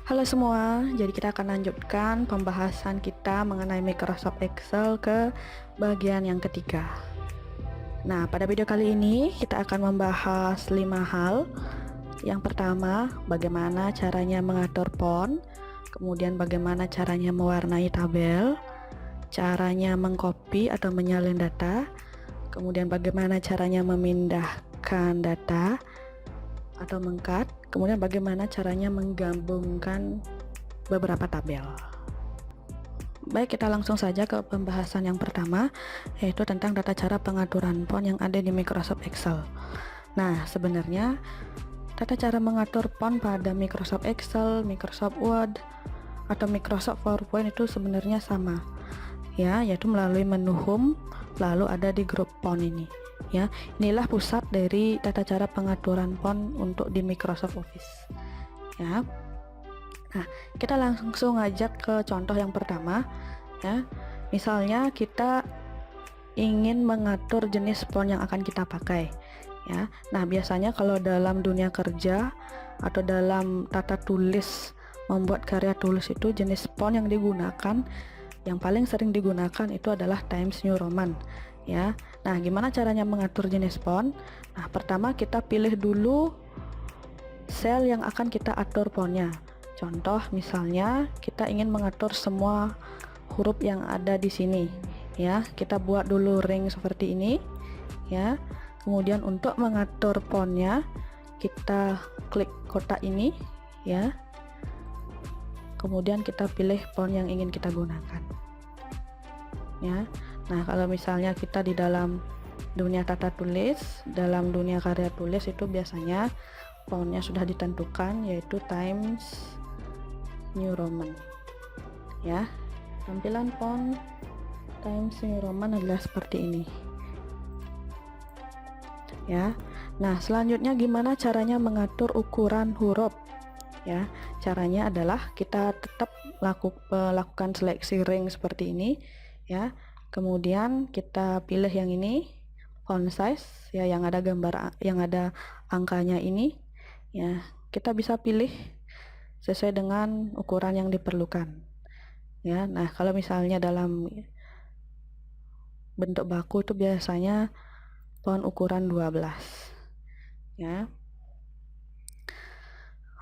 Halo semua, jadi kita akan lanjutkan pembahasan kita mengenai Microsoft Excel ke bagian yang ketiga. Nah, pada video kali ini kita akan membahas 5 hal. Yang pertama, bagaimana caranya mengatur font, kemudian bagaimana caranya mewarnai tabel, caranya mengcopy atau menyalin data, kemudian bagaimana caranya memindahkan data atau mengcut, kemudian bagaimana caranya menggabungkan beberapa tabel. Baik, kita langsung saja ke pembahasan yang pertama, yaitu tentang tata cara pengaturan font yang ada di Microsoft Excel. Nah, sebenarnya tata cara mengatur font pada Microsoft Excel, Microsoft Word, atau Microsoft PowerPoint itu sebenarnya sama, ya, yaitu melalui menu Home, lalu ada di grup font ini. Ya, inilah pusat dari tata cara pengaturan font untuk di Microsoft Office. Ya. Nah, kita langsung ajak ke contoh yang pertama, ya. Misalnya kita ingin mengatur jenis font yang akan kita pakai, ya. Nah, biasanya kalau dalam dunia kerja atau dalam tata tulis, membuat karya tulis itu jenis font yang digunakan, yang paling sering digunakan itu adalah Times New Roman, ya. Nah, gimana caranya mengatur jenis font? Nah, pertama kita pilih dulu sel yang akan kita atur fontnya. Contoh misalnya kita ingin mengatur semua huruf yang ada di sini, ya. Kita buat dulu ring seperti ini, ya. Kemudian untuk mengatur fontnya kita klik kotak ini, ya. Kemudian kita pilih font yang ingin kita gunakan, ya. Nah, kalau misalnya kita di dalam dunia tata tulis, dalam dunia karya tulis itu biasanya fontnya sudah ditentukan, yaitu Times New Roman, ya. Tampilan font Times New Roman adalah seperti ini, ya. Nah, selanjutnya gimana caranya mengatur ukuran huruf, ya. Caranya adalah kita tetap lakukan seleksi ring seperti ini, ya. Kemudian kita pilih yang ini, font size, ya, yang ada gambar, yang ada angkanya ini, ya. Kita bisa pilih sesuai dengan ukuran yang diperlukan, ya. Nah, kalau misalnya dalam bentuk baku itu biasanya font ukuran 12, ya.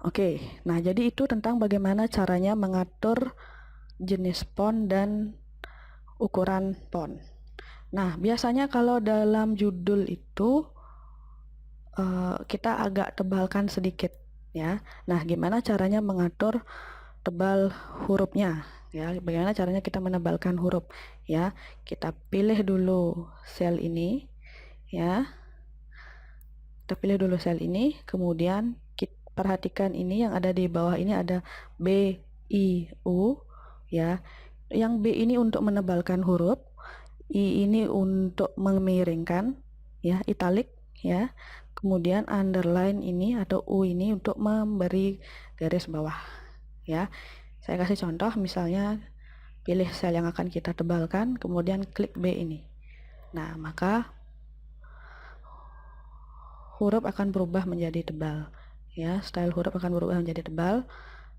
Oke, nah jadi itu tentang bagaimana caranya mengatur jenis font dan ukuran font. Nah, biasanya kalau dalam judul itu kita agak tebalkan sedikit, ya. Nah, gimana caranya mengatur tebal hurufnya, ya? Bagaimana caranya kita menebalkan huruf, ya? Kita pilih dulu sel ini, ya. Kita pilih dulu sel ini, kemudian kita perhatikan ini yang ada di bawah ini ada B, I, U, ya. Yang B ini untuk menebalkan huruf, I ini untuk memiringkan, ya, italic, ya. Kemudian underline ini atau U ini untuk memberi garis bawah, ya. Saya kasih contoh, misalnya pilih sel yang akan kita tebalkan, kemudian klik B ini. Nah, maka huruf akan berubah menjadi tebal, ya. Style huruf akan berubah menjadi tebal,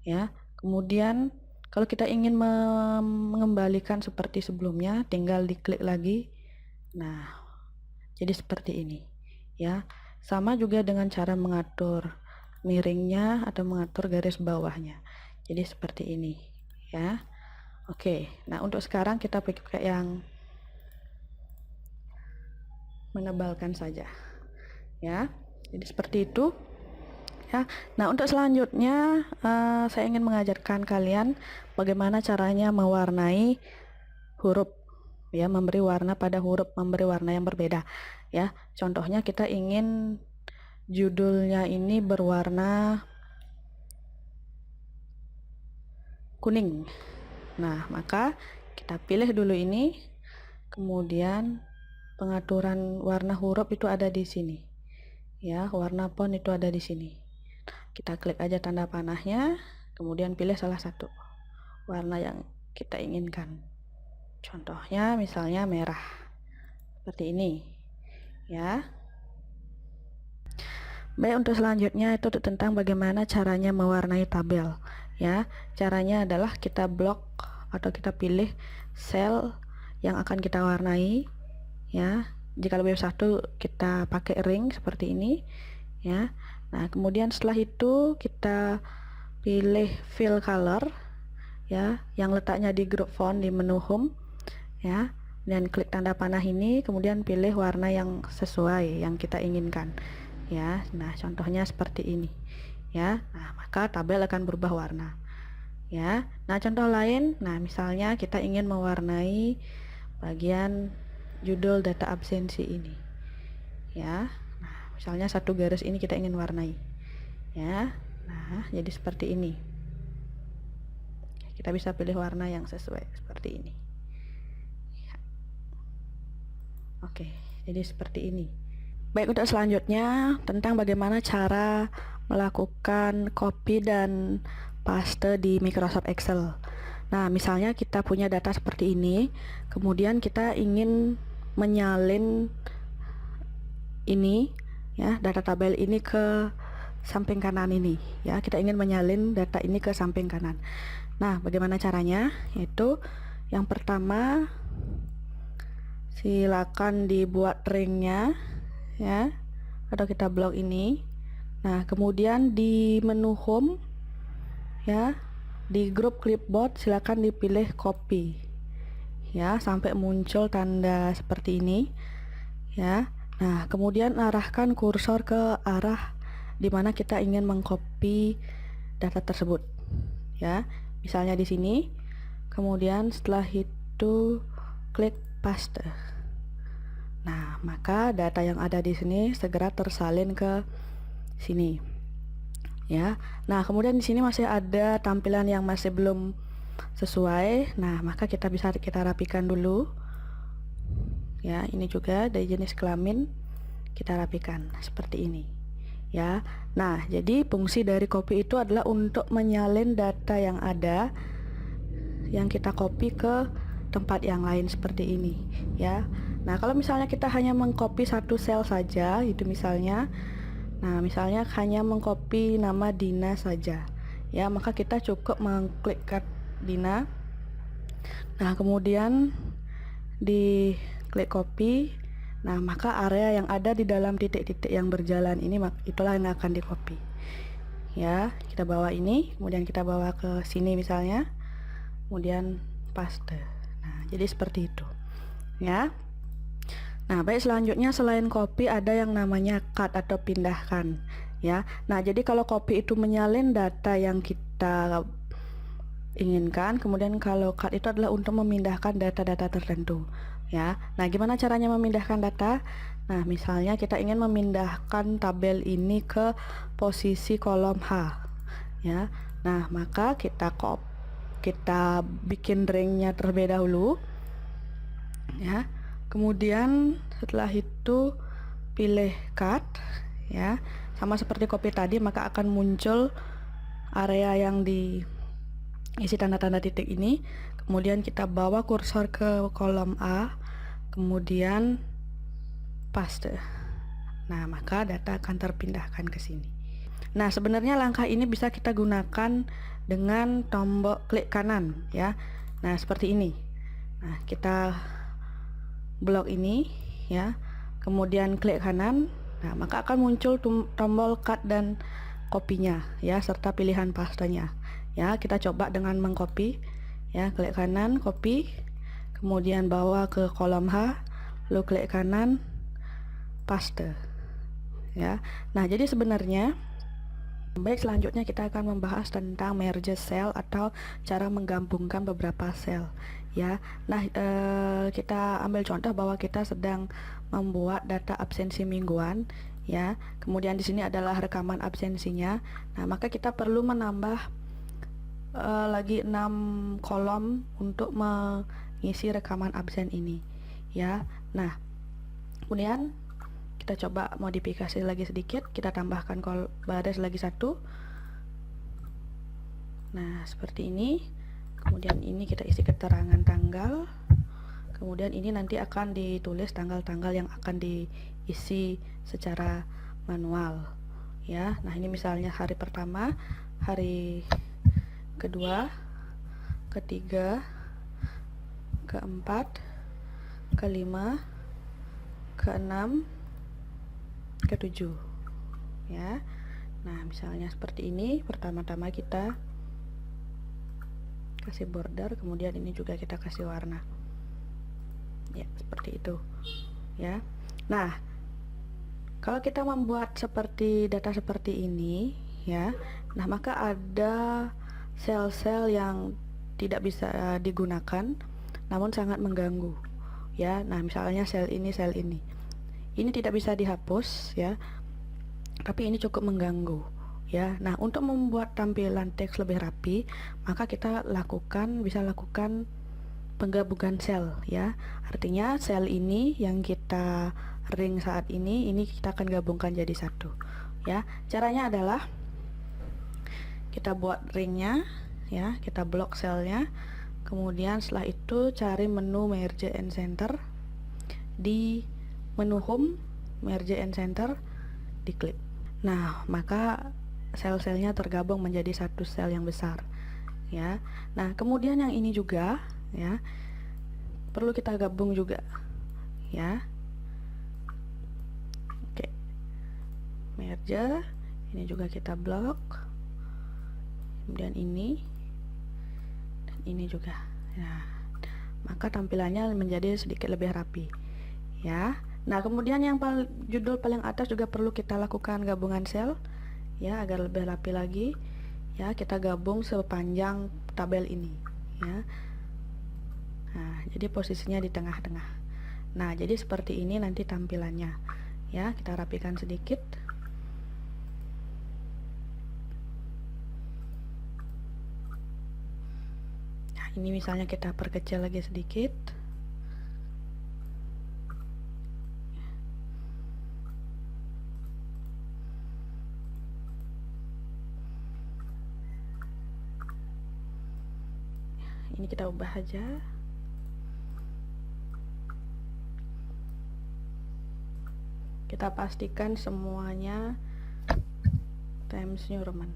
ya. Kemudian kalau kita ingin mengembalikan seperti sebelumnya, tinggal diklik lagi. Nah, jadi seperti ini, ya. Sama juga dengan cara mengatur miringnya atau mengatur garis bawahnya. Jadi seperti ini, ya. Oke, nah untuk sekarang kita pakai yang menebalkan saja, ya. Jadi seperti itu, ya. Nah, untuk selanjutnya saya ingin mengajarkan kalian bagaimana caranya mewarnai huruf, ya, memberi warna pada huruf, memberi warna yang berbeda, ya. Contohnya kita ingin judulnya ini berwarna kuning. Nah, maka kita pilih dulu ini, kemudian pengaturan warna huruf itu ada di sini, ya. Warna font itu ada di sini. Kita klik aja tanda panahnya, kemudian pilih salah satu warna yang kita inginkan. Contohnya misalnya merah, seperti ini, ya. Baik, untuk selanjutnya itu tentang bagaimana caranya mewarnai tabel, ya. Caranya adalah kita blok atau kita pilih sel yang akan kita warnai, ya. Jika lebih satu kita pakai ring seperti ini, ya. Nah, kemudian setelah itu kita pilih fill color, ya, yang letaknya di group font di menu home, ya, dan klik tanda panah ini, kemudian pilih warna yang sesuai yang kita inginkan, ya. Nah, contohnya seperti ini, ya. Nah, maka tabel akan berubah warna, ya. Nah, contoh lain, nah misalnya kita ingin mewarnai bagian judul data absensi ini, ya. Nah, misalnya satu garis ini kita ingin warnai, ya. Nah, jadi seperti ini. Kita bisa pilih warna yang sesuai seperti ini, ya. Oke, jadi seperti ini. Baik, untuk selanjutnya tentang bagaimana cara melakukan copy dan paste di Microsoft Excel. Nah, misalnya kita punya data seperti ini, kemudian kita ingin menyalin ini, ya, data tabel ini ke samping kanan ini, ya. Kita ingin menyalin data ini ke samping kanan. Nah, bagaimana caranya? Yaitu yang pertama, silakan dibuat ringnya, ya, atau kita blok ini. Nah, kemudian di menu home, ya, di grup clipboard silakan dipilih copy, ya, sampai muncul tanda seperti ini, ya. Nah, kemudian arahkan kursor ke arah dimana kita ingin mengcopy data tersebut, ya. Misalnya di sini. Kemudian setelah itu klik paste. Nah, maka data yang ada di sini segera tersalin ke sini, ya. Nah, kemudian di sini masih ada tampilan yang masih belum sesuai. Nah, maka kita bisa rapikan dulu, ya. Ini juga dari jenis kelamin, kita rapikan seperti ini, ya. Nah, jadi fungsi dari copy itu adalah untuk menyalin data yang ada yang kita copy ke tempat yang lain seperti ini, ya. Nah, kalau misalnya kita hanya mengcopy satu sel saja, itu misalnya, nah misalnya hanya mengcopy nama Dina saja, ya, maka kita cukup mengklik cut Dina. Nah, kemudian di klik copy. Nah, maka area yang ada di dalam titik-titik yang berjalan ini itulah yang akan di copy, ya. Kita bawa ini, kemudian kita bawa ke sini misalnya, kemudian paste. Nah, jadi seperti itu, ya. Nah, baik, selanjutnya selain copy ada yang namanya cut atau pindahkan, ya. Nah, jadi kalau copy itu menyalin data yang kita inginkan, kemudian kalau cut itu adalah untuk memindahkan data-data tertentu, ya. Nah, gimana caranya memindahkan data? Nah, misalnya kita ingin memindahkan tabel ini ke posisi kolom H, ya. Nah, maka kita bikin ringnya terlebih dahulu, ya. Kemudian setelah itu pilih cut, ya. Sama seperti copy tadi, maka akan muncul area yang diisi tanda-tanda titik ini. Kemudian kita bawa kursor ke kolom A, kemudian paste. Nah, maka data akan terpindahkan ke sini. Nah, sebenarnya langkah ini bisa kita gunakan dengan tombol klik kanan, ya. Nah, seperti ini. Nah, kita blok ini, ya. Kemudian klik kanan. Nah, maka akan muncul tombol cut dan kopinya, ya, serta pilihan pastenya. Ya, kita coba dengan mengcopy, ya. Klik kanan, copy, kemudian bawa ke kolom H, lalu klik kanan, paste, ya. Nah, jadi sebenarnya baik, selanjutnya kita akan membahas tentang merge cell atau cara menggabungkan beberapa sel, ya. Nah, kita ambil contoh bahwa kita sedang membuat data absensi mingguan, ya. Kemudian di sini adalah rekaman absensinya. Nah, maka kita perlu menambah lagi 6 kolom untuk mengisi rekaman absen ini, ya. Nah, kemudian kita coba modifikasi lagi sedikit, kita tambahkan baris lagi satu. Nah, seperti ini. Kemudian ini kita isi keterangan tanggal. Kemudian ini nanti akan ditulis tanggal-tanggal yang akan diisi secara manual, ya. Nah, ini misalnya hari pertama, hari kedua, ketiga, keempat, kelima, keenam, ketujuh ya. Nah misalnya seperti ini, pertama-tama kita kasih border, kemudian ini juga kita kasih warna ya, seperti itu ya. Nah kalau kita membuat seperti data seperti ini ya, nah maka ada sel-sel yang tidak bisa digunakan namun sangat mengganggu ya. Nah misalnya sel ini tidak bisa dihapus ya, tapi ini cukup mengganggu ya. Nah untuk membuat tampilan teks lebih rapi, maka kita bisa lakukan penggabungan sel ya. Artinya sel ini yang kita ring saat ini kita akan gabungkan jadi satu ya. Caranya adalah kita buat ringnya ya, kita blok selnya, kemudian setelah itu cari menu merge and center, di menu home merge and center diklik. Nah maka sel-selnya tergabung menjadi satu sel yang besar ya. Nah kemudian yang ini juga ya perlu kita gabung juga ya. Oke, merge, ini juga kita blok, kemudian ini dan ini juga. Nah maka tampilannya menjadi sedikit lebih rapi ya. Nah kemudian yang judul paling atas juga perlu kita lakukan gabungan sel ya, agar lebih rapi lagi ya. Kita gabung sepanjang tabel ini ya. Nah jadi posisinya di tengah-tengah. Nah jadi seperti ini nanti tampilannya ya. Kita rapikan sedikit. Nah ini misalnya kita perkecil lagi sedikit. Ini kita ubah aja. Kita pastikan semuanya Times New Roman.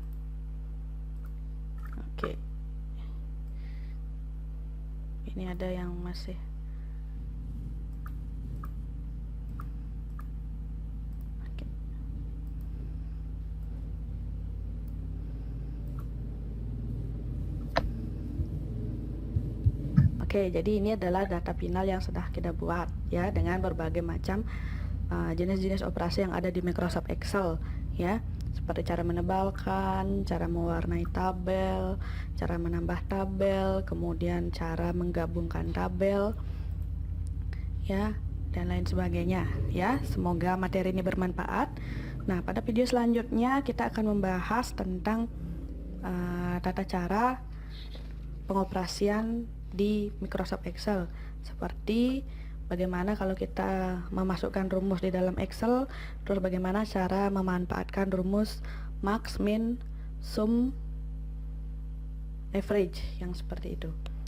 Oke. Ini ada yang masih. Oke. Oke, jadi ini adalah data final yang sudah kita buat ya, dengan berbagai macam jenis-jenis operasi yang ada di Microsoft Excel ya, seperti cara menebalkan, cara mewarnai tabel, cara menambah tabel, kemudian cara menggabungkan tabel ya, dan lain sebagainya ya. Semoga materi ini bermanfaat. Nah pada video selanjutnya kita akan membahas tentang tata cara pengoperasian di Microsoft Excel, seperti bagaimana kalau kita memasukkan rumus di dalam Excel, terus bagaimana cara memanfaatkan rumus max, min, sum, average yang seperti itu.